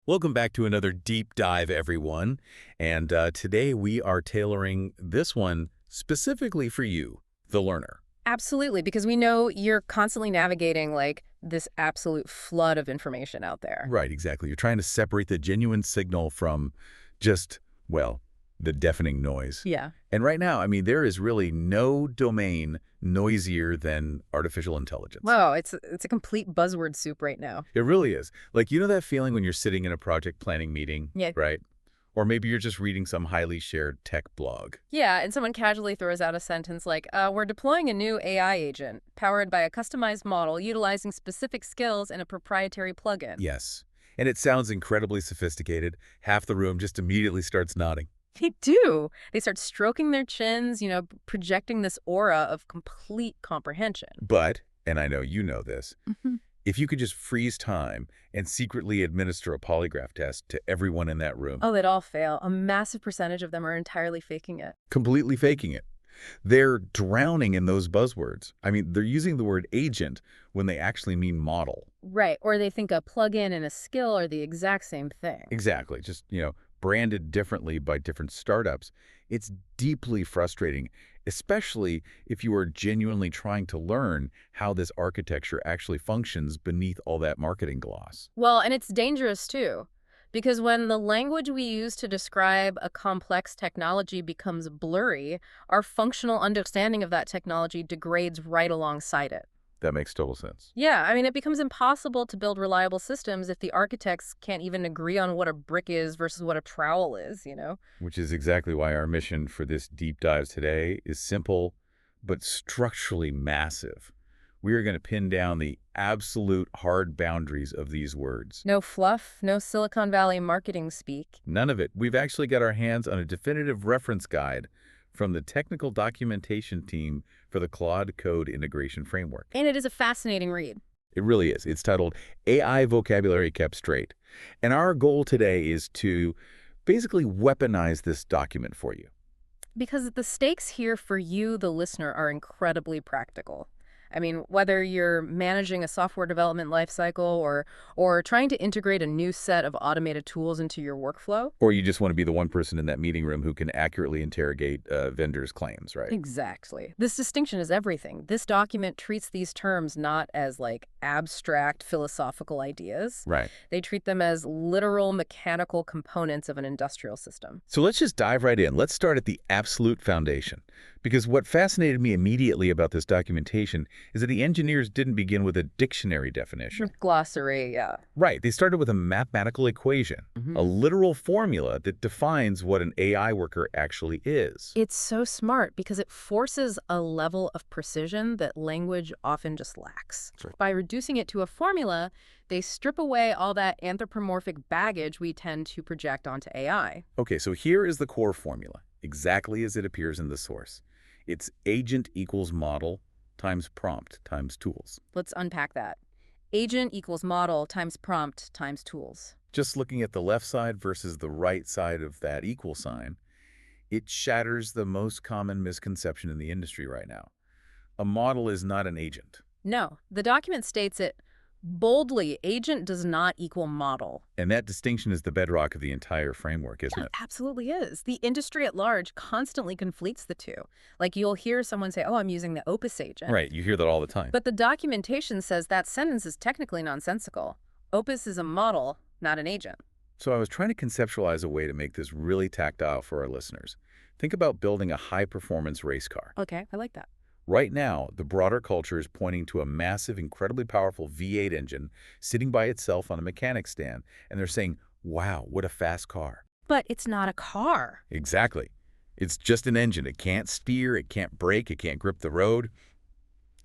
Welcome back to another deep dive, everyone. And today we are tailoring this one specifically for you, the learner. Absolutely, because we know you're constantly navigating like this absolute flood of information out there. Right, exactly. You're trying to separate the genuine signal from just, well, the deafening noise. Yeah. And right now, I mean, there is really no domain noisier than artificial intelligence. Whoa, it's a complete buzzword soup right now. It really is. Like, you know that feeling when you're sitting in a project planning meeting, Yeah. right? Or maybe you're just reading some highly shared tech blog. Yeah, and someone casually throws out a sentence like, we're deploying a new AI agent powered by a customized model utilizing specific skills and a proprietary plugin. Yes. And it sounds incredibly sophisticated. Half the room just immediately starts nodding. They do. They start stroking their chins, projecting this aura of complete comprehension. But, and I know you know this, Mhm. if you could just freeze time and secretly administer a polygraph test to everyone in that room, Oh, they'd all fail. A massive percentage of them are entirely faking it. completely faking it, they're drowning in those buzzwords. I mean, they're using the word agent when they actually mean model. Right, or they think a plugin and a skill are the exact same thing. Exactly. Just, branded differently by different startups. It's deeply frustrating, especially if you are genuinely trying to learn how this architecture actually functions beneath all that marketing gloss. Well, and it's dangerous too, because when the language we use to describe a complex technology becomes blurry, our functional understanding of that technology degrades right alongside it. That makes total sense. Yeah, I mean, it becomes impossible to build reliable systems if the architects can't even agree on what a brick is versus what a trowel is. Which is exactly why our mission for this deep dive today is simple, but structurally massive. We are going to pin down the absolute hard boundaries of these words. No fluff, no Silicon Valley marketing speak. None of it. We've actually got our hands on a definitive reference guide from the technical documentation team for the Claude Code Integration Framework. And it is a fascinating read. It really is. It's titled AI Vocabulary Kept Straight. And our goal today is to basically weaponize this document for you. Because the stakes here for you, the listener, are incredibly practical. I mean, whether you're managing a software development lifecycle or trying to integrate a new set of automated tools into your workflow. Or you just want to be the one person in that meeting room who can accurately interrogate vendors' claims, right? Exactly. This distinction is everything. This document treats these terms not as like abstract philosophical ideas. Right. They treat them as literal mechanical components of an industrial system. So let's just dive right in. Let's start at the absolute foundation. Because what fascinated me immediately about this documentation is that the engineers didn't begin with a dictionary definition. Glossary, yeah. Right. They started with a mathematical equation, a literal formula that defines what an AI worker actually is. It's so smart because it forces a level of precision that language often just lacks. That's right. By reducing it to a formula, they strip away all that anthropomorphic baggage we tend to project onto AI. Okay, so here is the core formula, exactly as it appears in the source. It's agent equals model times prompt times tools. Let's unpack that. Agent equals model times prompt times tools. Just looking at the left side versus the right side of that equal sign, it shatters the most common misconception in the industry right now. A model is not an agent. No, the document states it boldly. Agent does not equal model. And that distinction is the bedrock of the entire framework, isn't Yeah, it? it absolutely is. The industry at large constantly conflates the two. Like you'll hear someone say, oh, I'm using the Opus agent. Right, you hear that all the time. But the documentation says that sentence is technically nonsensical. Opus is a model, not an agent. So I was trying to conceptualize a way to make this really tactile for our listeners. Think about building a high-performance race car. Okay, I like that. Right now, the broader culture is pointing to a massive, incredibly powerful V8 engine sitting by itself on a mechanic stand, and they're saying, wow, what a fast car. But it's not a car. Exactly. It's just an engine. It can't steer, it can't brake, it can't grip the road.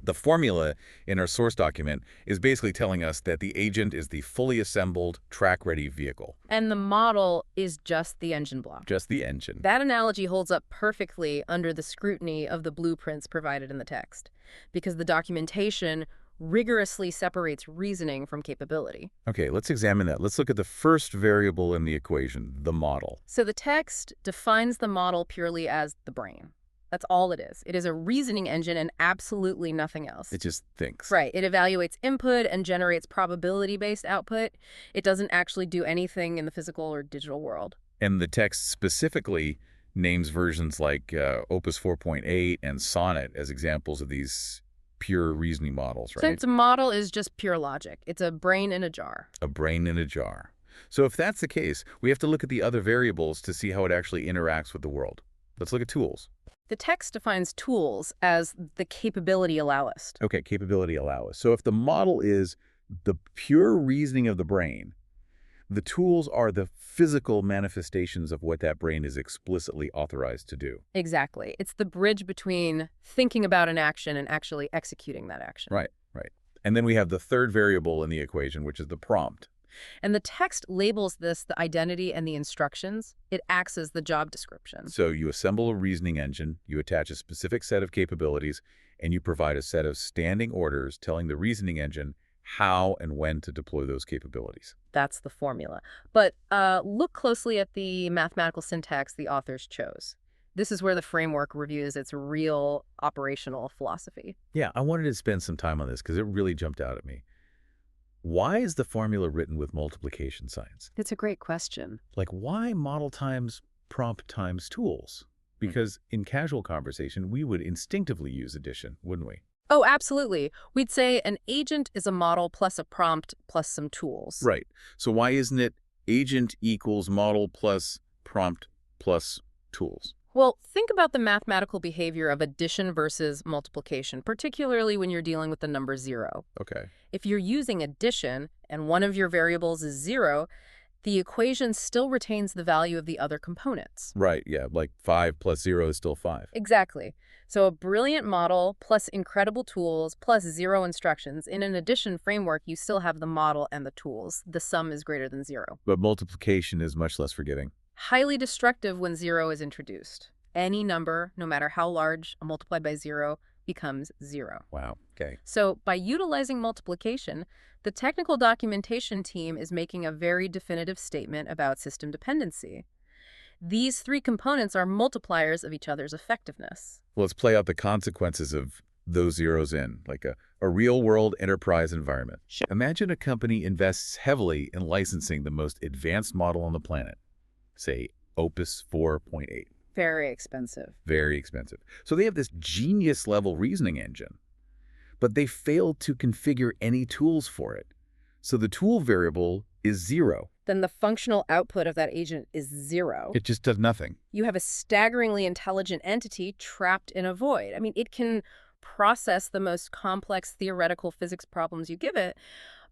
The formula in our source document is basically telling us that the agent is the fully assembled, track-ready vehicle. And the model is just the engine block. Just the engine. That analogy holds up perfectly under the scrutiny of the blueprints provided in the text, because the documentation rigorously separates reasoning from capability. Okay, let's examine that. Let's look at the first variable in the equation, the model. So the text defines the model purely as the brain. That's all it is. It is a reasoning engine and absolutely nothing else. It just thinks. Right. It evaluates input and generates probability-based output. It doesn't actually do anything in the physical or digital world. And the text specifically names versions like Opus 4.8 and Sonnet as examples of these pure reasoning models, right? Since a model is just pure logic, it's a brain in a jar. A brain in a jar. So if that's the case, we have to look at the other variables to see how it actually interacts with the world. Let's look at tools. The text defines tools as the capability allowist. Okay, capability allowance. So if the model is the pure reasoning of the brain, the tools are the physical manifestations of what that brain is explicitly authorized to do. Exactly. It's the bridge between thinking about an action and actually executing that action. Right, right. And then we have the third variable in the equation, which is the prompt. And the text labels this the identity and the instructions. It acts as the job description. So you assemble a reasoning engine, you attach a specific set of capabilities, and you provide a set of standing orders telling the reasoning engine how and when to deploy those capabilities. That's the formula. But look closely at the mathematical syntax the authors chose. This is where the framework reviews its real operational philosophy. Yeah, I wanted to spend some time on this because it really jumped out at me. Why is the formula written with multiplication signs? It's a great question. Like, why model times prompt times tools? Because in casual conversation, we would instinctively use addition, wouldn't we? Oh, absolutely. We'd say an agent is a model plus a prompt plus some tools. Right. So why isn't it agent equals model plus prompt plus tools? Well, think about the mathematical behavior of addition versus multiplication, particularly when you're dealing with the number 0. Okay. If you're using addition and one of your variables is 0, the equation still retains the value of the other components. Right, yeah, like 5 plus 0 is still 5. Exactly. So a brilliant model plus incredible tools plus 0 instructions. In an addition framework, you still have the model and the tools. The sum is greater than 0. But multiplication is much less forgiving. Highly destructive when 0 is introduced. Any number, no matter how large, multiplied by 0 becomes 0. Wow, okay. So by utilizing multiplication, the technical documentation team is making a very definitive statement about system dependency. These three components are multipliers of each other's effectiveness. Let's play out the consequences of those zeros in, like a real-world enterprise environment. Sure. Imagine a company invests heavily in licensing the most advanced model on the planet, say Opus 4.8. Very expensive. Very expensive. So they have this genius-level reasoning engine, but they failed to configure any tools for it. So the tool variable is 0. Then the functional output of that agent is 0. It just does nothing. You have a staggeringly intelligent entity trapped in a void. I mean, it can process the most complex theoretical physics problems you give it,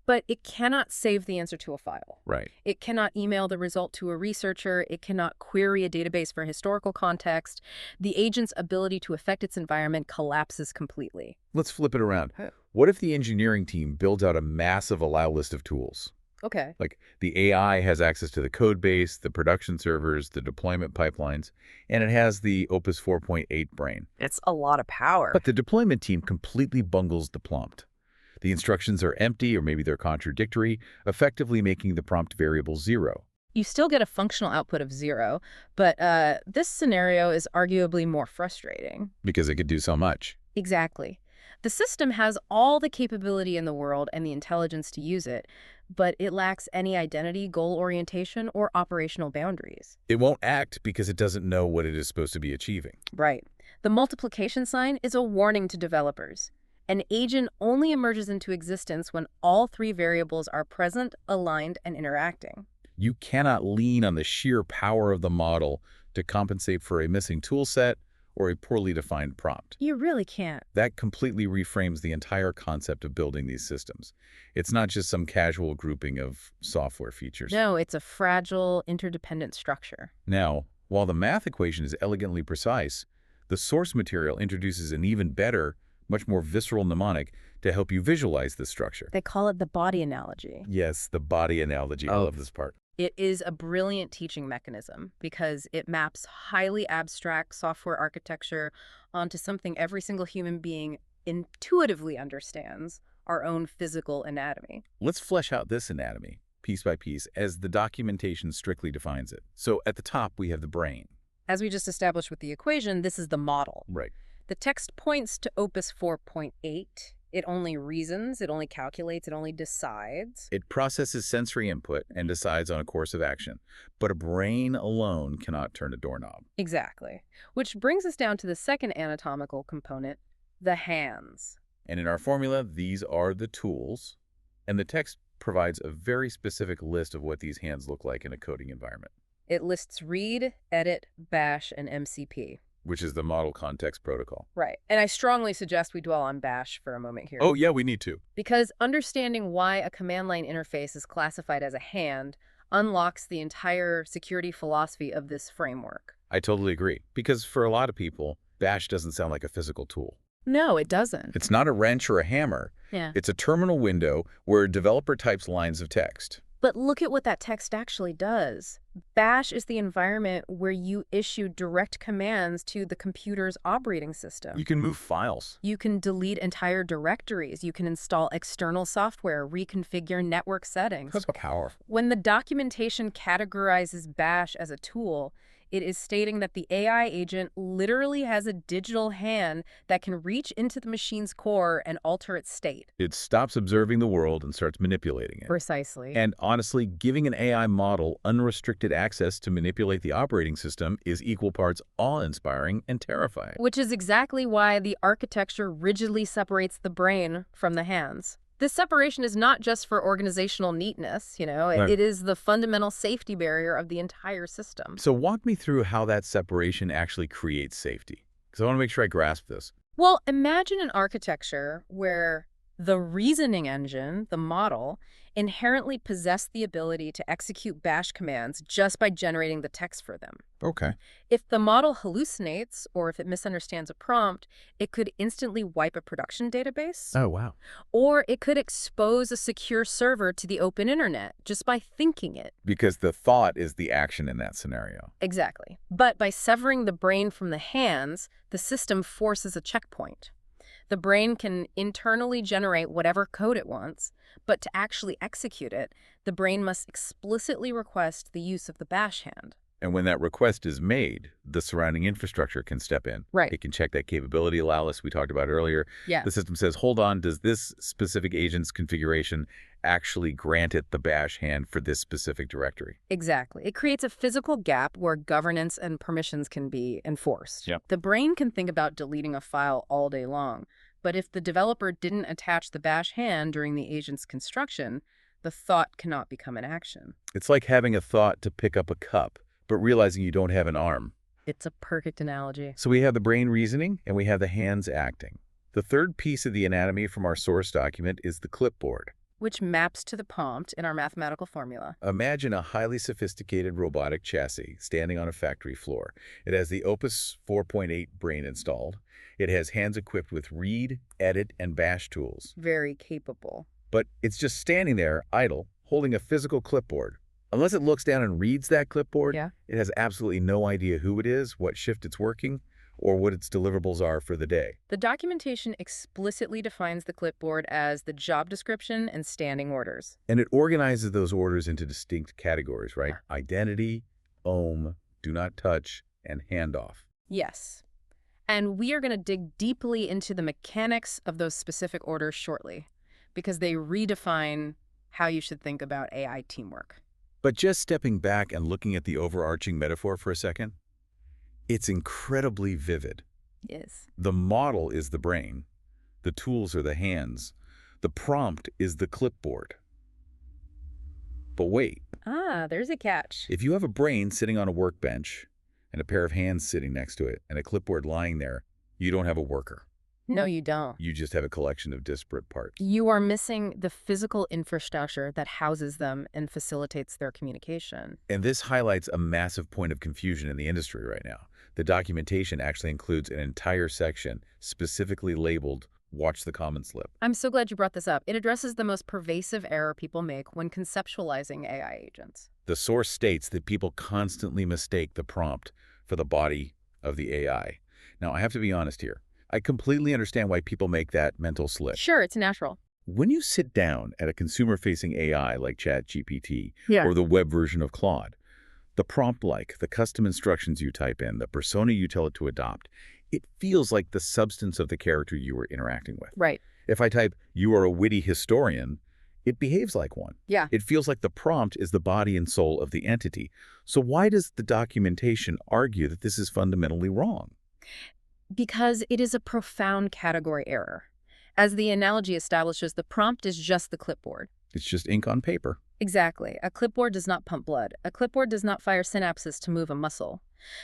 but it cannot save the answer to a file. Right. It cannot email the result to a researcher. It cannot query a database for historical context. The agent's ability to affect its environment collapses completely. Let's flip it around. What if the engineering team builds out a massive allow list of tools? Okay. Like the AI has access to the code base, the production servers, the deployment pipelines, and it has the Opus 4.8 brain. It's a lot of power. But the deployment team completely bungles the prompt. The instructions are empty or maybe they're contradictory, effectively making the prompt variable 0. You still get a functional output of 0, but this scenario is arguably more frustrating. Because it could do so much. Exactly. The system has all the capability in the world and the intelligence to use it, but it lacks any identity, goal orientation, or operational boundaries. It won't act because it doesn't know what it is supposed to be achieving. Right. The multiplication sign is a warning to developers. An agent only emerges into existence when all three variables are present, aligned, and interacting. You cannot lean on the sheer power of the model to compensate for a missing toolset or a poorly defined prompt. You really can't. That completely reframes the entire concept of building these systems. It's not just some casual grouping of software features. No, it's a fragile, interdependent structure. Now, while the math equation is elegantly precise, the source material introduces an even better, much more visceral mnemonic to help you visualize this structure. They call it the body analogy. Yes, the body analogy. I love this part. It is a brilliant teaching mechanism because it maps highly abstract software architecture onto something every single human being intuitively understands, our own physical anatomy. Let's flesh out this anatomy, piece by piece, as the documentation strictly defines it. So at the top, we have the brain. As we just established with the equation, this is the model. Right. The text points to Opus 4.8. It only reasons, it only calculates, it only decides. It processes sensory input and decides on a course of action, but a brain alone cannot turn a doorknob. Exactly. Which brings us down to the second anatomical component, the hands. And in our formula, these are the tools, and the text provides a very specific list of what these hands look like in a coding environment, It lists read, edit, bash, and MCP. which is the Model Context Protocol. Right. And I strongly suggest we dwell on bash for a moment here. Oh, yeah, we need to. Because understanding why a command line interface is classified as a hand unlocks the entire security philosophy of this framework. I totally agree, because for a lot of people, Bash doesn't sound like a physical tool. No, it doesn't. It's not a wrench or a hammer. Yeah. It's a terminal window where a developer types lines of text. But look at what that text actually does. Bash is the environment where you issue direct commands to the computer's operating system. You can move files. You can delete entire directories. You can install external software, reconfigure network settings. That's powerful. When the documentation categorizes Bash as a tool, it is stating that the AI agent literally has a digital hand that can reach into the machine's core and alter its state. It stops observing the world and starts manipulating it. Precisely. And honestly, giving an AI model unrestricted access to manipulate the operating system is equal parts awe-inspiring and terrifying. Which is exactly why the architecture rigidly separates the brain from the hands. This separation is not just for organizational neatness, Right. it is the fundamental safety barrier of the entire system. So walk me through how that separation actually creates safety, because I want to make sure I grasp this. Well, imagine an architecture where the reasoning engine, the model, inherently possessed the ability to execute bash commands just by generating the text for them. Okay. If the model hallucinates or if it misunderstands a prompt, it could instantly wipe a production database. Oh, wow. Or it could expose a secure server to the open internet just by thinking it. Because the thought is the action in that scenario. Exactly. But by severing the brain from the hands, the system forces a checkpoint. The brain can internally generate whatever code it wants, but to actually execute it, the brain must explicitly request the use of the bash hand. And when that request is made, the surrounding infrastructure can step in. Right. It can check that capability allow list we talked about earlier. Yeah. The system says, hold on, does this specific agent's configuration actually grant it the bash hand for this specific directory? Exactly. It creates a physical gap where governance and permissions can be enforced. Yep. The brain can think about deleting a file all day long, but if the developer didn't attach the bash hand during the agent's construction, the thought cannot become an action. It's like having a thought to pick up a cup, but realizing you don't have an arm. It's a perfect analogy. So we have the brain reasoning and we have the hands acting. The third piece of the anatomy from our source document is the clipboard. Which maps to the prompt in our mathematical formula. Imagine a highly sophisticated robotic chassis standing on a factory floor. It has the Opus 4.8 brain installed. It has hands equipped with read, edit, and bash tools. Very capable. But it's just standing there, idle, holding a physical clipboard. Unless it looks down and reads that clipboard, Yeah. it has absolutely no idea who it is, what shift it's working, or what its deliverables are for the day. The documentation explicitly defines the clipboard as the job description and standing orders. And it organizes those orders into distinct categories, right? Identity, ohm, do not touch, and handoff. Yes. And we are going to dig deeply into the mechanics of those specific orders shortly, because they redefine how you should think about AI teamwork. But just stepping back and looking at the overarching metaphor for a second, it's incredibly vivid. Yes. The model is the brain. The tools are the hands. The prompt is the clipboard. But wait, There's a catch. if you have a brain sitting on a workbench and a pair of hands sitting next to it and a clipboard lying there, you don't have a worker. No, you don't. You just have a collection of disparate parts. You are missing the physical infrastructure that houses them and facilitates their communication. And this highlights a massive point of confusion in the industry right now. The documentation actually includes an entire section specifically labeled Watch the Common Slip. I'm so glad you brought this up. It addresses the most pervasive error people make when conceptualizing AI agents. The source states that people constantly mistake the prompt for the body of the AI. Now, I have to be honest here. I completely understand why people make that mental slip. Sure, it's natural. When you sit down at a consumer-facing AI like ChatGPT Yeah. or the web version of Claude, The prompt-like, the custom instructions you type in, the persona you tell it to adopt, it feels like the substance of the character you were interacting with. Right. If I type, "You are a witty historian," it behaves like one. Yeah. It feels like the prompt is the body and soul of the entity. So why does the documentation argue that this is fundamentally wrong? Because it is a profound category error. As the analogy establishes, the prompt is just the clipboard. It's just ink on paper. Exactly. A clipboard does not pump blood. A clipboard does not fire synapses to move a muscle.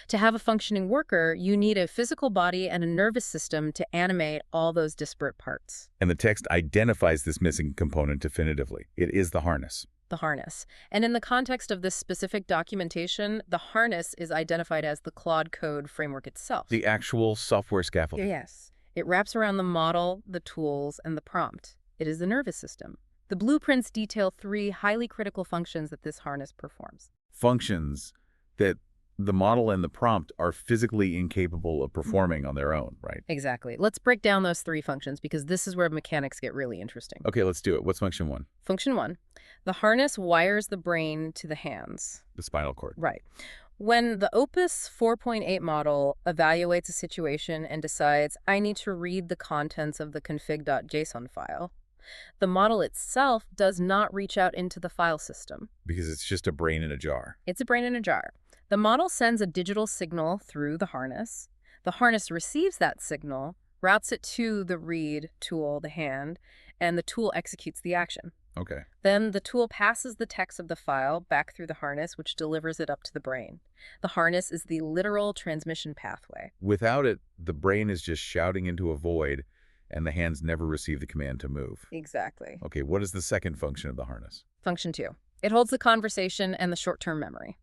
To have a functioning worker, you need a physical body and a nervous system to animate all those disparate parts. And the text identifies this missing component definitively. It is the harness. The harness. And in the context of this specific documentation, the harness is identified as the Claude Code framework itself. The actual software scaffolding. Yes. It wraps around the model, the tools, and the prompt. It is the nervous system. The blueprints detail 3 highly critical functions that this harness performs. Functions that the model and the prompt are physically incapable of performing on their own, right? Exactly. Let's break down those 3 functions because this is where mechanics get really interesting. Okay, let's do it. What's function 1? Function 1. The harness wires the brain to the hands. The spinal cord. Right. When the Opus 4.8 model evaluates a situation and decides, I need to read the contents of the config.json file, the model itself does not reach out into the file system. Because it's just a brain in a jar. It's a brain in a jar. The model sends a digital signal through the harness. The harness receives that signal, routes it to the read tool, the hand, and the tool executes the action. Okay. Then the tool passes the text of the file back through the harness, which delivers it up to the brain. The harness is the literal transmission pathway. Without it, the brain is just shouting into a void, and the hands never receive the command to move. Exactly. Okay, what is the second function of the harness? Function 2. It holds the conversation and the short-term memory.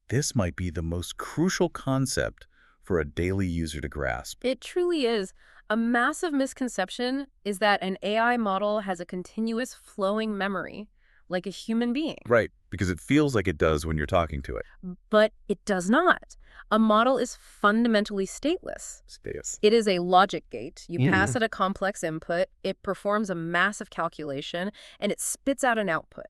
This might be the most crucial concept for a daily user to grasp. It truly is. A massive misconception is that an AI model has a continuous flowing memory, like a human being. Right, because it feels like it does when you're talking to it. But it does not. A model is fundamentally stateless. Status. It is a logic gate. You Yeah. pass it a complex input, it performs a massive calculation, and it spits out an output.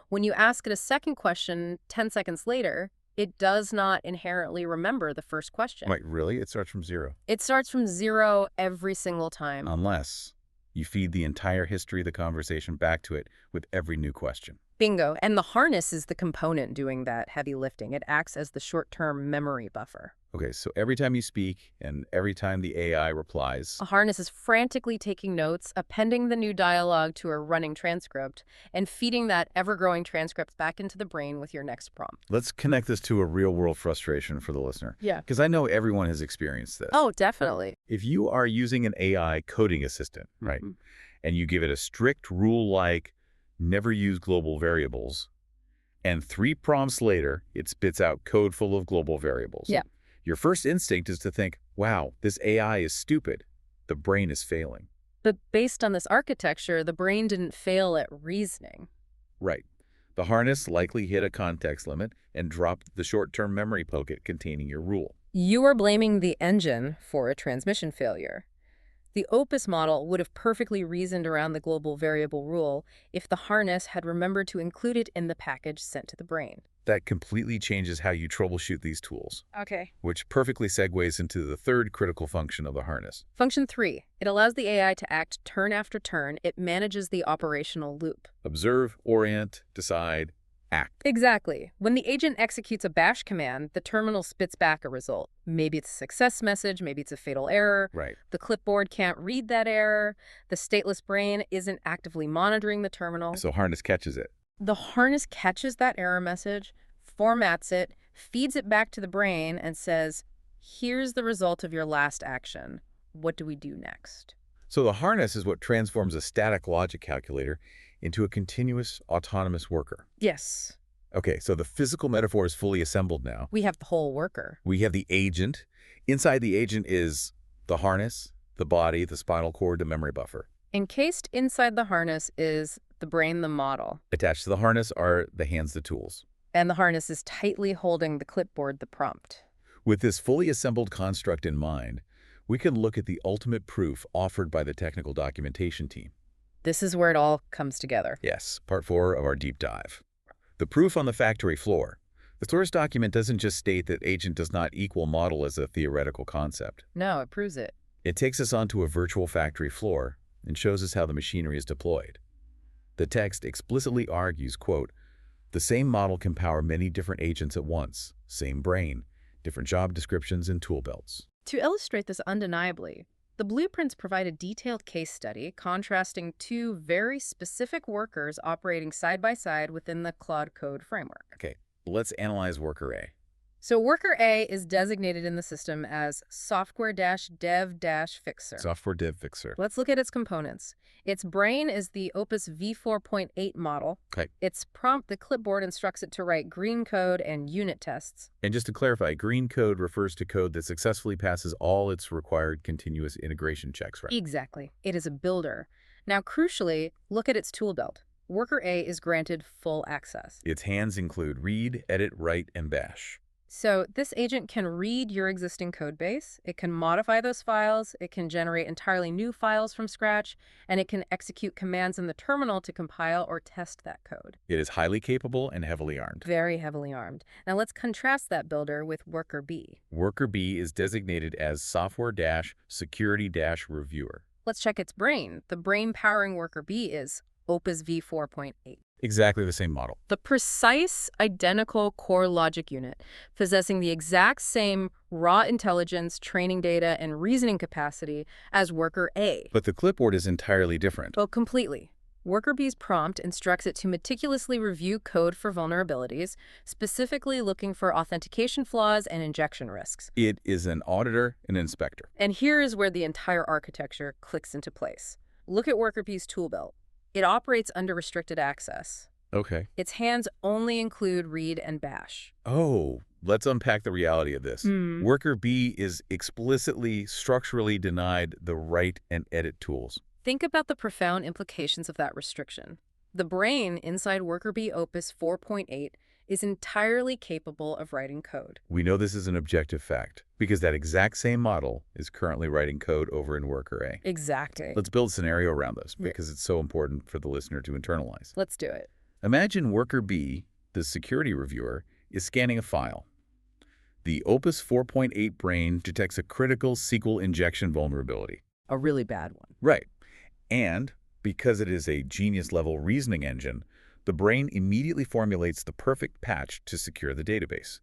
When you ask it a second question 10 seconds later, it does not inherently remember the first question. Wait, really? It starts from 0? It starts from 0 every single time. Unless you feed the entire history of the conversation back to it with every new question. Bingo. And the harness is the component doing that heavy lifting. It acts as the short-term memory buffer. Okay, so every time you speak and every time the AI replies, A harness is frantically taking notes, appending the new dialogue to a running transcript, and feeding that ever-growing transcript back into the brain with your next prompt. let's connect this to a real-world frustration for the listener. Yeah. Because I know everyone has experienced this. Oh, definitely. If you are using an AI coding assistant, right, Mhm. and you give it a strict rule like never use global variables, and 3 prompts later, it spits out code full of global variables. Yeah. Your first instinct is to think, wow, this AI is stupid. The brain is failing. But based on this architecture, the brain didn't fail at reasoning. Right. The harness likely hit a context limit and dropped the short-term memory pocket containing your rule. You are blaming the engine for a transmission failure. The Opus model would have perfectly reasoned around the global variable rule if the harness had remembered to include it in the package sent to the brain. That completely changes how you troubleshoot these tools, Okay. which perfectly segues into the third critical function of the harness. Function 3. It allows the AI to act turn after turn. It manages the operational loop. Observe, orient, decide, act. Exactly. When the agent executes a bash command, the terminal spits back a result. Maybe it's a success message, maybe it's a fatal error. Right. The clipboard can't read that error. The stateless brain isn't actively monitoring the terminal. So harness catches it. The harness catches that error message, formats it, feeds it back to the brain, and says, here's the result of your last action. What do we do next? So the harness is what transforms a static logic calculator into a continuous autonomous worker. Yes, Okay, so the physical metaphor is fully assembled now. we have the whole worker. We have the agent. Inside the agent is the harness, the body, the spinal cord, the memory buffer. Encased inside the harness is the brain, the model. Attached to the harness are the hands, the tools. And the harness is tightly holding the clipboard, the prompt. With this fully assembled construct in mind, we can look at the ultimate proof offered by the technical documentation team. This is where it all comes together. Yes, part 4 of our deep dive. The proof on the factory floor. The source document doesn't just state that agent does not equal model as a theoretical concept. No, it proves it. It takes us onto a virtual factory floor and shows us how the machinery is deployed. The text explicitly argues, quote, "The same model can power many different agents at once, same brain, different job descriptions and tool belts." To illustrate this undeniably, the blueprints provide a detailed case study contrasting two very specific workers operating side by side within the Claude Code framework. Okay, let's analyze worker A. So worker A is designated in the system as software-dev-fixer. Software Dev Fixer. Let's look at its components. Its brain is the Opus V4.8 model. Okay. Its prompt, the clipboard, instructs it to write green code and unit tests. And just to clarify, green code refers to code that successfully passes all its required continuous integration checks, right? Exactly. It is a builder. Now, crucially, look at its tool belt. Worker A is granted full access. Its hands include read, edit, write, and bash. So this agent can read your existing code base, it can modify those files, it can generate entirely new files from scratch, and it can execute commands in the terminal to compile or test that code. It is highly capable and heavily armed. Very heavily armed. Now let's contrast that builder with Worker B. Worker B is designated as software-security-reviewer. Let's check its brain. The brain powering Worker B is Opus V4.8. Exactly the same model. The precise, identical core logic unit, possessing the exact same raw intelligence, training data, and reasoning capacity as Worker A. But the clipboard is entirely different. Oh, completely. Worker B's prompt instructs it to meticulously review code for vulnerabilities, specifically looking for authentication flaws and injection risks. It is an auditor and inspector. And here is where the entire architecture clicks into place. Look at Worker B's tool belt. It operates under restricted access. Okay. Its hands only include read and bash. Oh, let's unpack the reality of this. Worker B is explicitly structurally denied the write and edit tools. Think about the profound implications of that restriction. The brain inside Worker B Opus 4.8 is entirely capable of writing code. We know this is an objective fact because that exact same model is currently writing code over in Worker A. Exactly. Let's build a scenario around this because it's so important for the listener to internalize. Let's do it. Imagine Worker B, the security reviewer, is scanning a file. The Opus 4.8 brain detects a critical SQL injection vulnerability. A really bad one. Right. And because it is a genius-level reasoning engine, the brain immediately formulates the perfect patch to secure the database.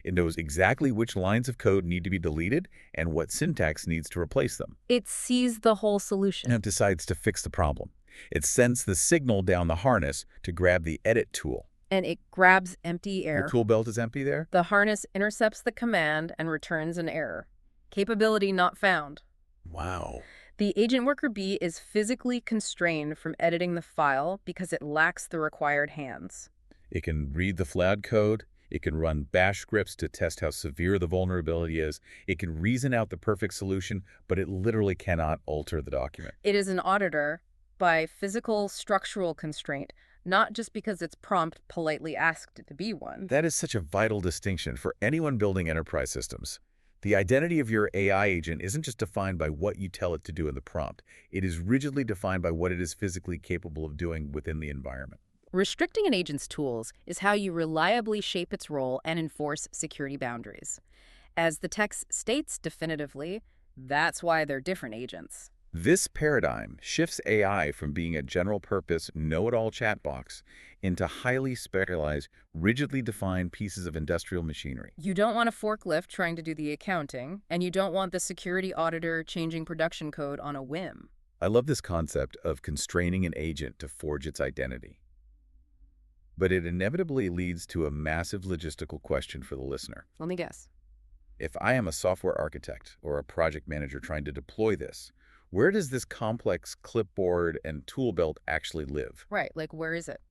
It knows exactly which lines of code need to be deleted and what syntax needs to replace them. It sees the whole solution. And it decides to fix the problem. It sends the signal down the harness to grab the edit tool. And it grabs empty air. The tool belt is empty there? The harness intercepts the command and returns an error. Capability not found. Wow. The agent Worker B is physically constrained from editing the file because it lacks the required hands. It can read the flag code. It can run bash scripts to test how severe the vulnerability is. It can reason out the perfect solution, but it literally cannot alter the document. It is an auditor by physical structural constraint, not just because its prompt politely asked it to be one. That is such a vital distinction for anyone building enterprise systems. The identity of your AI agent isn't just defined by what you tell it to do in the prompt. It is rigidly defined by what it is physically capable of doing within the environment. Restricting an agent's tools is how you reliably shape its role and enforce security boundaries. As the text states definitively, that's why they're different agents. This paradigm shifts AI from being a general-purpose, know-it-all chat box into highly specialized, rigidly defined pieces of industrial machinery. You don't want a forklift trying to do the accounting, and you don't want the security auditor changing production code on a whim. I love this concept of constraining an agent to forge its identity. But it inevitably leads to a massive logistical question for the listener. Let me guess. If I am a software architect or a project manager trying to deploy this, where does this complex clipboard and tool belt actually live? Right, like where is it?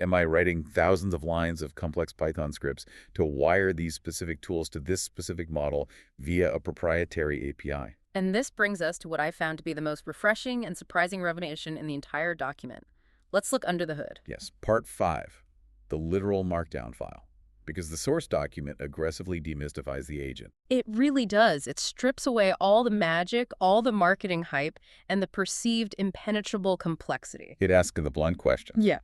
Am I writing thousands of lines of complex Python scripts to wire these specific tools to this specific model via a proprietary API? And this brings us to what I found to be the most refreshing and surprising revelation in the entire document. Let's look under the hood. Yes, part 5, the literal markdown file. Because the source document aggressively demystifies the agent. It really does. It strips away all the magic, all the marketing hype, and the perceived impenetrable complexity. It asks the blunt question. Yeah.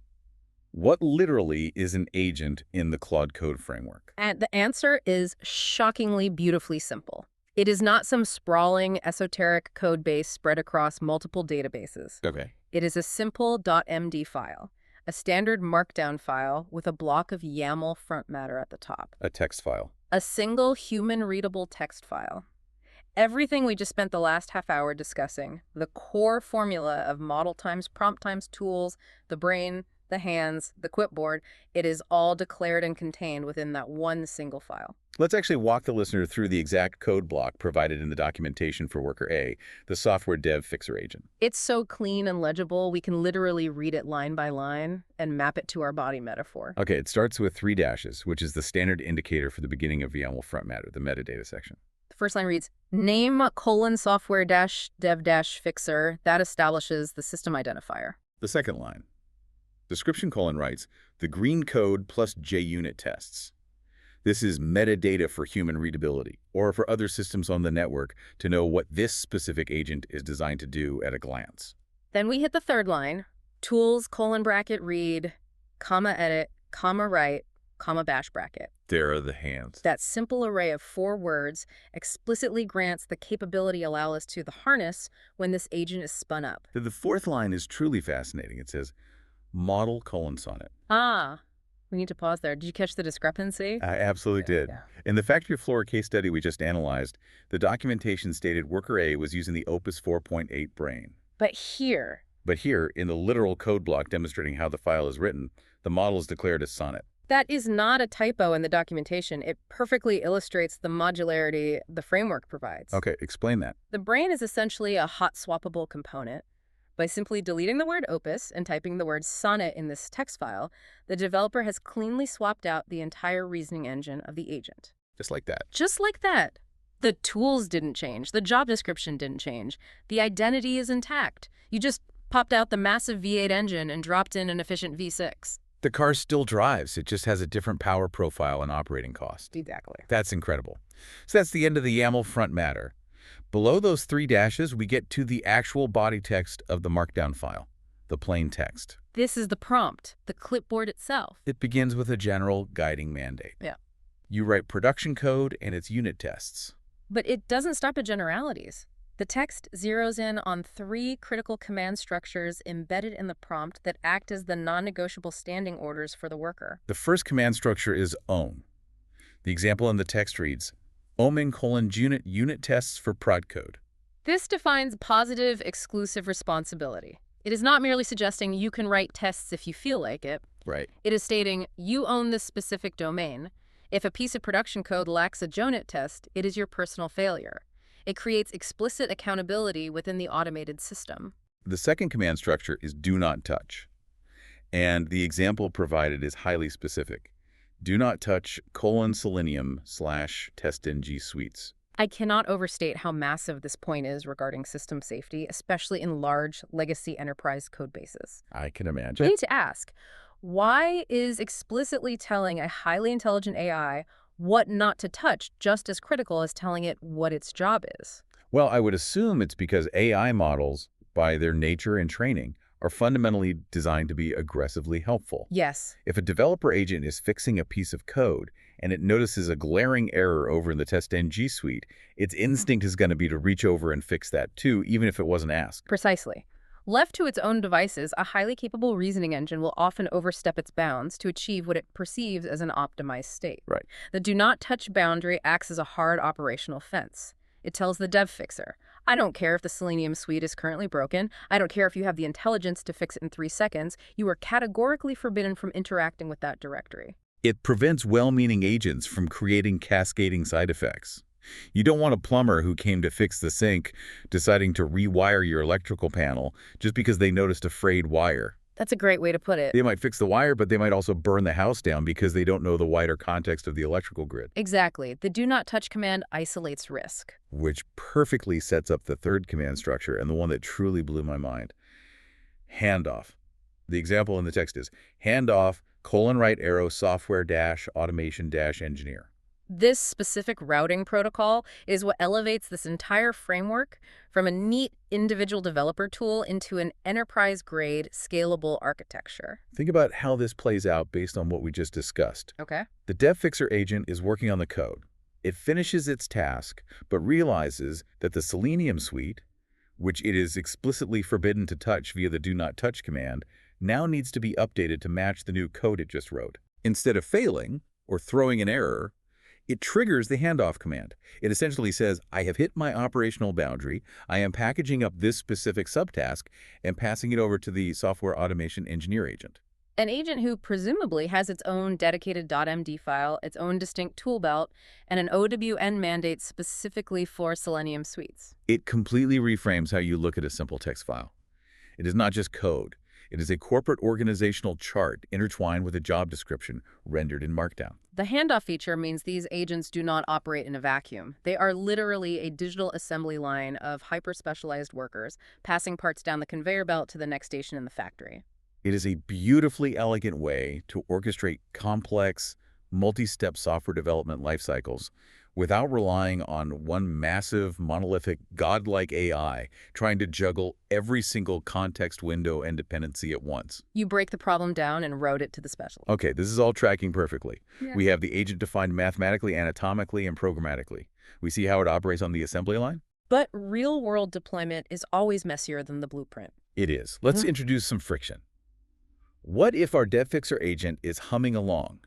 What literally is an agent in the Claude Code framework? And the answer is shockingly beautifully simple. It is not some sprawling, esoteric code base spread across multiple databases. Okay. It is a simple .md file, a standard markdown file with a block of YAML front matter at the top. A text file. A single human-readable text file. Everything we just spent the last half hour discussing, the core formula of model times prompt times tools, the brain, the hands, the clipboard, it is all declared and contained within that one single file. Let's actually walk the listener through the exact code block provided in the documentation for Worker A, the software dev fixer agent. It's so clean and legible, we can literally read it line by line and map it to our body metaphor. Okay, it starts with 3 dashes, which is the standard indicator for the beginning of YAML front matter, the metadata section. The first line reads, name : software dev fixer. That establishes the system identifier. The second line. Description : writes, the green code plus JUnit tests. This is metadata for human readability, or for other systems on the network to know what this specific agent is designed to do at a glance. Then we hit the third line, tools : read, edit, write, bash bracket. There are the hands. That simple array of 4 words explicitly grants the capability allow us to the harness when this agent is spun up. The fourth line is truly fascinating. It says, model : sonnet. We need to pause there. Did you catch the discrepancy? I absolutely did. Yeah. In the factory floor case study we just analyzed, the documentation stated Worker A was using the Opus 4.8 brain. But here, in the literal code block demonstrating how the file is written, the model is declared as Sonnet. that is not a typo in the documentation. It perfectly illustrates the modularity the framework provides. Okay, explain that. The brain is essentially a hot swappable component. By simply deleting the word opus and typing the word sonnet in this text file, the developer has cleanly swapped out the entire reasoning engine of the agent. Just like that. Just like that. The tools didn't change. The job description didn't change. The identity is intact. You just popped out the massive V8 engine and dropped in an efficient V6. The car still drives. It just has a different power profile and operating cost. Exactly. That's incredible. So that's the end of the YAML front matter. Below those 3 dashes, we get to the actual body text of the markdown file, the plain text. This is the prompt, the clipboard itself. It begins with a general guiding mandate. Yeah. You write production code and its unit tests. But it doesn't stop at generalities. The text zeroes in on 3 critical command structures embedded in the prompt that act as the non-negotiable standing orders for the worker. The first command structure is own. The example in the text reads, oming : unit tests for prod code. This defines positive, exclusive responsibility. It is not merely suggesting you can write tests if you feel like it. Right. It is stating you own this specific domain. If a piece of production code lacks a JUnit test, it is your personal failure. It creates explicit accountability within the automated system. The second command structure is do not touch. And the example provided is highly specific. Do not touch : selenium / testng suites. I cannot overstate how massive this point is regarding system safety, especially in large legacy enterprise code bases. I can You imagine. need to ask, why is explicitly telling a highly intelligent AI what not to touch just as critical as telling it what its job is? Well, I would assume it's because AI models, by their nature and training, are fundamentally designed to be aggressively helpful. Yes. If a developer agent is fixing a piece of code and it notices a glaring error over in the testng suite, its instinct is going to be to reach over and fix that too, even if it wasn't asked. Precisely. Left to its own devices, a highly capable reasoning engine will often overstep its bounds to achieve what it perceives as an optimized state. Right. The do not touch boundary acts as a hard operational fence. It tells the dev fixer, I don't care if the Selenium suite is currently broken. I don't care if you have the intelligence to fix it in 3 seconds. You are categorically forbidden from interacting with that directory. It prevents well-meaning agents from creating cascading side effects. You don't want a plumber who came to fix the sink deciding to rewire your electrical panel just because they noticed a frayed wire. That's a great way to put it. They might fix the wire, but they might also burn the house down because they don't know the wider context of the electrical grid. Exactly. The do not touch command isolates risk. Which perfectly sets up the third command structure and the one that truly blew my mind. Handoff. The example in the text is handoff : write arrow software - automation - engineer. This specific routing protocol is what elevates this entire framework from a neat individual developer tool into an enterprise-grade, scalable architecture. Think about how this plays out based on what we just discussed. Okay. The DevFixer agent is working on the code. It finishes its task, but realizes that the Selenium suite, which it is explicitly forbidden to touch via the Do Not Touch command, now needs to be updated to match the new code it just wrote. Instead of failing, or throwing an error, it triggers the handoff command. It essentially says, I have hit my operational boundary, I am packaging up this specific subtask, and passing it over to the software automation engineer agent. An agent who presumably has its own dedicated .md file, its own distinct tool belt, and an OWN mandate specifically for Selenium suites. It completely reframes how you look at a simple text file. It is not just code. It is a corporate organizational chart intertwined with a job description rendered in Markdown. The handoff feature means these agents do not operate in a vacuum. They are literally a digital assembly line of hyper-specialized workers passing parts down the conveyor belt to the next station in the factory. It is a beautifully elegant way to orchestrate complex, multi-step software development life cycles without relying on one massive, monolithic, godlike AI trying to juggle every single context window and dependency at once. You break the problem down and route it to the specialist. Okay, this is all tracking perfectly. Yeah. We have the agent defined mathematically, anatomically, and programmatically. We see how it operates on the assembly line? But real-world deployment is always messier than the blueprint. It is. Let's introduce some friction. What if our DevFixer agent is humming along,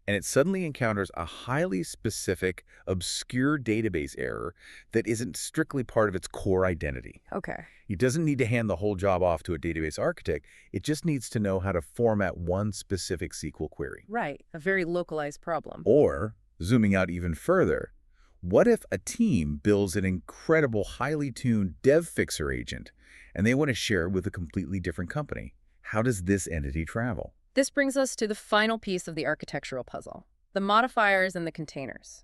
and it suddenly encounters a highly specific, obscure database error that isn't strictly part of its core identity? Okay. It doesn't need to hand the whole job off to a database architect. It just needs to know how to format one specific SQL query. Right. A very localized problem. Or, zooming out even further, what if a team builds an incredible, highly tuned DevFixer agent, and they want to share it with a completely different company? How does this entity travel? This brings us to the final piece of the architectural puzzle, the modifiers and the containers.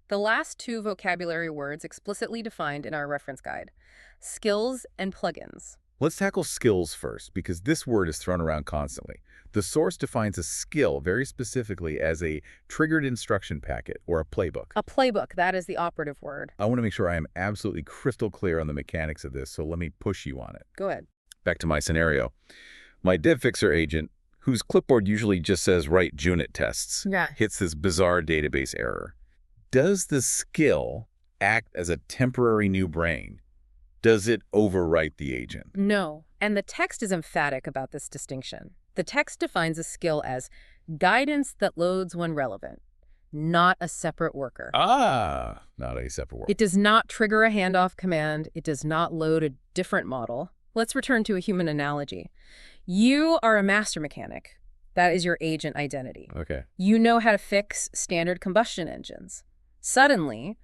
The last two vocabulary words explicitly defined in our reference guide, skills and plugins. Let's tackle skills first, because this word is thrown around constantly. The source defines a skill very specifically as a triggered instruction packet or a playbook. A playbook, that is the operative word. I want to make sure I am absolutely crystal clear on the mechanics of this, so let me push you on it. Go ahead. Back to my scenario. My DevFixer agent, whose clipboard usually just says write unit tests, Yeah. hits this bizarre database error. Does the skill act as a temporary new brain? Does it overwrite the agent? No. And the text is emphatic about this distinction. The text defines a skill as guidance that loads when relevant, not a separate worker. Ah, not a separate worker. It does not trigger a handoff command. It does not load a different model. Let's return to a human analogy. You are a master mechanic. That is your agent identity. Okay. You know how to fix standard combustion engines. Suddenly,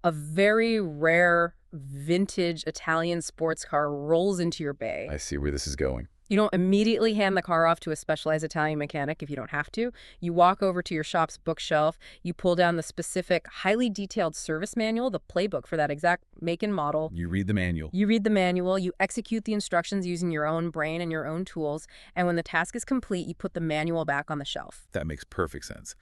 a very rare vintage Italian sports car rolls into your bay. I see where this is going. You don't immediately hand the car off to a specialized Italian mechanic if you don't have to. You walk over to your shop's bookshelf, you pull down the specific, highly detailed service manual, the playbook for that exact make and model. You read the manual. You read the manual, you execute the instructions using your own brain and your own tools, and when the task is complete, you put the manual back on the shelf. That makes perfect sense.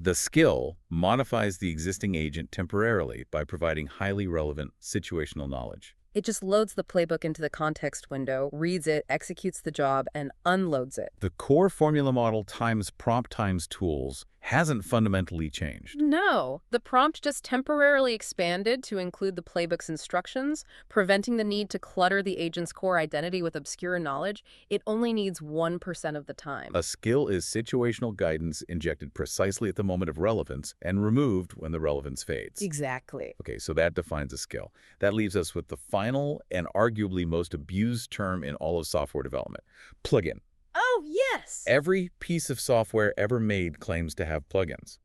The skill modifies the existing agent temporarily by providing highly relevant situational knowledge. It just loads the playbook into the context window, reads it, executes the job, and unloads it. The core formula model times prompt times tools hasn't fundamentally changed. No, the prompt just temporarily expanded to include the playbook's instructions, preventing the need to clutter the agent's core identity with obscure knowledge. It only needs 1% of the time. A skill is situational guidance injected precisely at the moment of relevance and removed when the relevance fades. Exactly. Okay, so that defines a skill. That leaves us with the final and arguably most abused term in all of software development, plugin. Oh, yes! Every piece of software ever made claims to have plugins.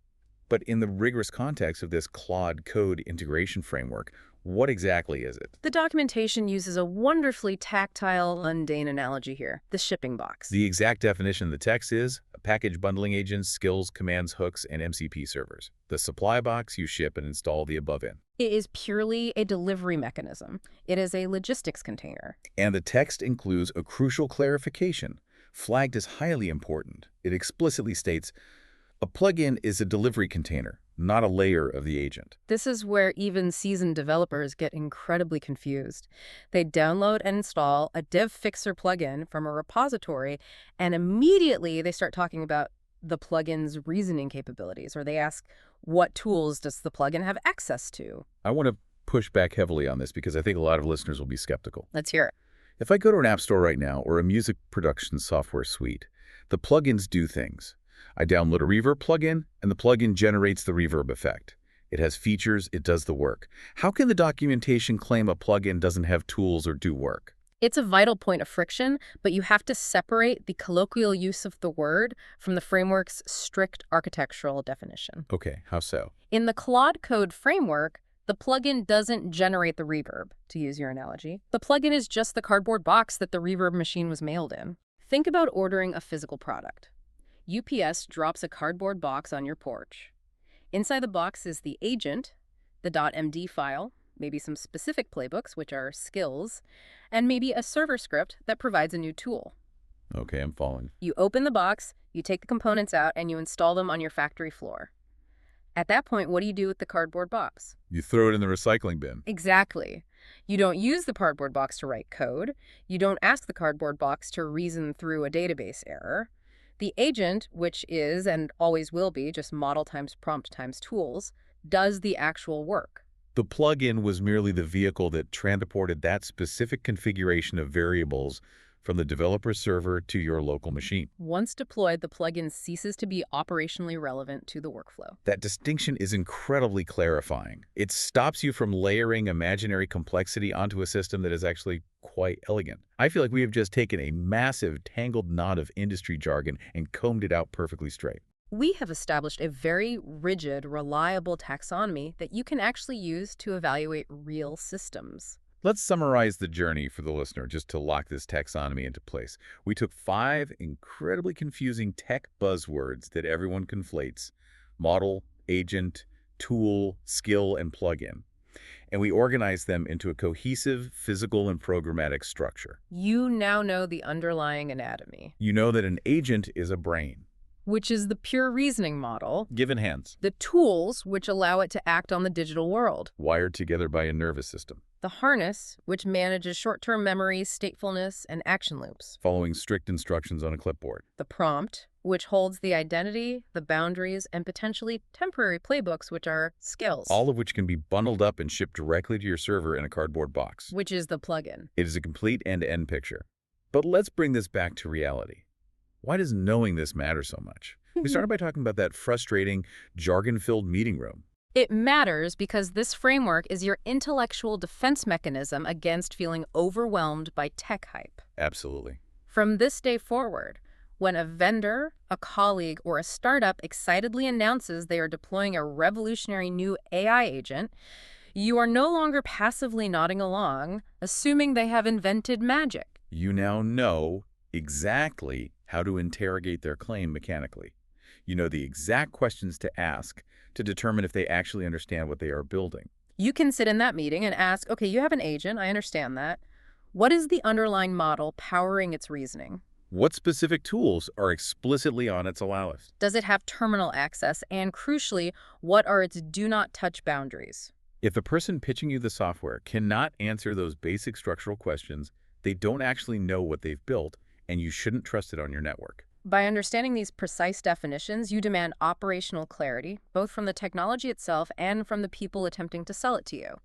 But in the rigorous context of this Claude Code integration framework, what exactly is it? The documentation uses a wonderfully tactile, mundane analogy here, the shipping box. The exact definition of the text is a package bundling agents, skills, commands, hooks, and MCP servers. The supply box you ship and install the above in. It is purely a delivery mechanism. It is a logistics container. And the text includes a crucial clarification, flagged as highly important. It explicitly states, a plugin is a delivery container, not a layer of the agent. This is where even seasoned developers get incredibly confused. They download and install a DevFixer plugin from a repository, and immediately they start talking about the plugin's reasoning capabilities, or they ask, what tools does the plugin have access to? I want to push back heavily on this because I think a lot of listeners will be skeptical. Let's hear it. If I go to an app store right now or a music production software suite, the plugins do things. I download a reverb plugin, and the plugin generates the reverb effect. It has features, it does the work. How can the documentation claim a plugin doesn't have tools or do work? It's a vital point of friction, but you have to separate the colloquial use of the word from the framework's strict architectural definition. Okay, how so? In the Claude Code framework, the plugin doesn't generate the reverb, to use your analogy. The plugin is just the cardboard box that the reverb machine was mailed in. Think about ordering a physical product. UPS drops a cardboard box on your porch. Inside the box is the agent, the .md file, maybe some specific playbooks, which are skills, and maybe a server script that provides a new tool. Okay, I'm following. You open the box, you take the components out, and you install them on your factory floor. At that point, what do you do with the cardboard box? You throw it in the recycling bin. Exactly. You don't use the cardboard box to write code. You don't ask the cardboard box to reason through a database error. The agent, which is and always will be just model times prompt times tools, does the actual work. The plugin was merely the vehicle that transported that specific configuration of variables from the developer server to your local machine. Once deployed, the plugin ceases to be operationally relevant to the workflow. That distinction is incredibly clarifying. It stops you from layering imaginary complexity onto a system that is actually quite elegant. I feel like we have just taken a massive tangled knot of industry jargon and combed it out perfectly straight. We have established a very rigid, reliable taxonomy that you can actually use to evaluate real systems. Let's summarize the journey for the listener just to lock this taxonomy into place. We took 5 incredibly confusing tech buzzwords that everyone conflates: model, agent, tool, skill, and plugin. And we organized them into a cohesive physical and programmatic structure. You now know the underlying anatomy, You know that an agent is a brain. which is the pure reasoning model, Given hands. the tools which allow it to act on the digital world, Wired together by a nervous system. the harness, which manages short-term memory, statefulness, and action loops, Following strict instructions on a clipboard. the prompt, which holds the identity, the boundaries, and potentially temporary playbooks, which are skills, All of which can be bundled up and shipped directly to your server in a cardboard box. which is the plugin. It is a complete end-to-end picture. But let's bring this back to reality. Why does knowing this matter so much? We started by talking about that frustrating, jargon-filled meeting room. It matters because this framework is your intellectual defense mechanism against feeling overwhelmed by tech hype. Absolutely. From this day forward, when a vendor, a colleague, or a startup excitedly announces they are deploying a revolutionary new AI agent, you are no longer passively nodding along, assuming they have invented magic. You now know exactly how to interrogate their claim mechanically. You know the exact questions to ask to determine if they actually understand what they are building. You can sit in that meeting and ask, okay, you have an agent, I understand that. What is the underlying model powering its reasoning? What specific tools are explicitly on its allow list? Does it have terminal access? And crucially, what are its do not touch boundaries? If the person pitching you the software cannot answer those basic structural questions, they don't actually know what they've built, and you shouldn't trust it on your network. By understanding these precise definitions, you demand operational clarity, both from the technology itself and from the people attempting to sell it to you.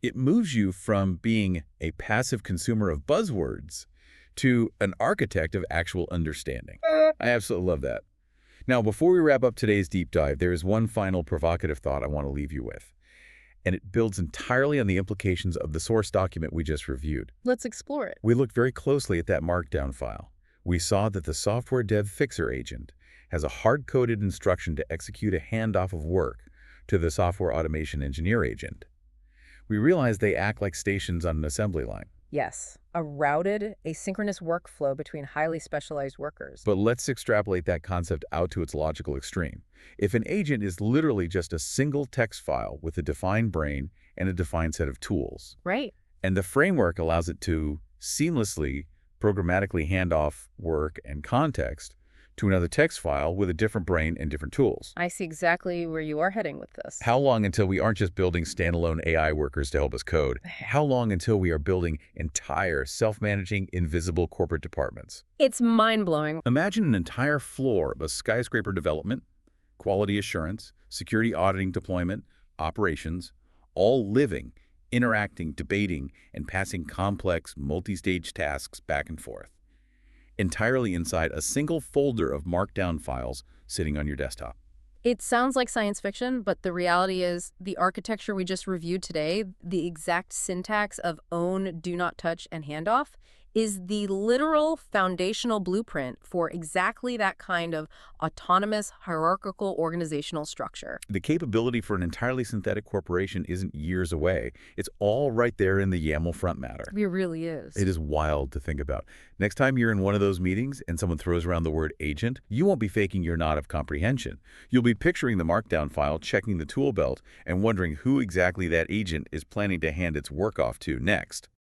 It moves you from being a passive consumer of buzzwords to an architect of actual understanding. I absolutely love that. Now, before we wrap up today's deep dive, there is one final provocative thought I want to leave you with. And it builds entirely on the implications of the source document we just reviewed. Let's explore it. We looked very closely at that markdown file. We saw that the software DevFixer agent has a hard-coded instruction to execute a handoff of work to the software automation engineer agent. We realized they act like stations on an assembly line. Yes, a routed, asynchronous workflow between highly specialized workers. But let's extrapolate that concept out to its logical extreme. If an agent is literally just a single text file with a defined brain and a defined set of tools, Right. and the framework allows it to seamlessly, programmatically hand off work and context to another text file with a different brain and different tools. I see exactly where you are heading with this. How long until we aren't just building standalone AI workers to help us code? How long until we are building entire self-managing, invisible corporate departments? It's mind-blowing. Imagine an entire floor of skyscraper development, quality assurance, security auditing deployment, operations, all living, interacting, debating, and passing complex, multi-stage tasks back and forth, entirely inside a single folder of markdown files sitting on your desktop. It sounds like science fiction, but the reality is the architecture we just reviewed today, the exact syntax of own, do not touch, and handoff, is the literal foundational blueprint for exactly that kind of autonomous, hierarchical organizational structure. The capability for an entirely synthetic corporation isn't years away. It's all right there in the YAML front matter. It really is. It is wild to think about. Next time you're in one of those meetings and someone throws around the word agent, you won't be faking your nod of comprehension. You'll be picturing the markdown file, checking the tool belt, and wondering who exactly that agent is planning to hand its work off to next.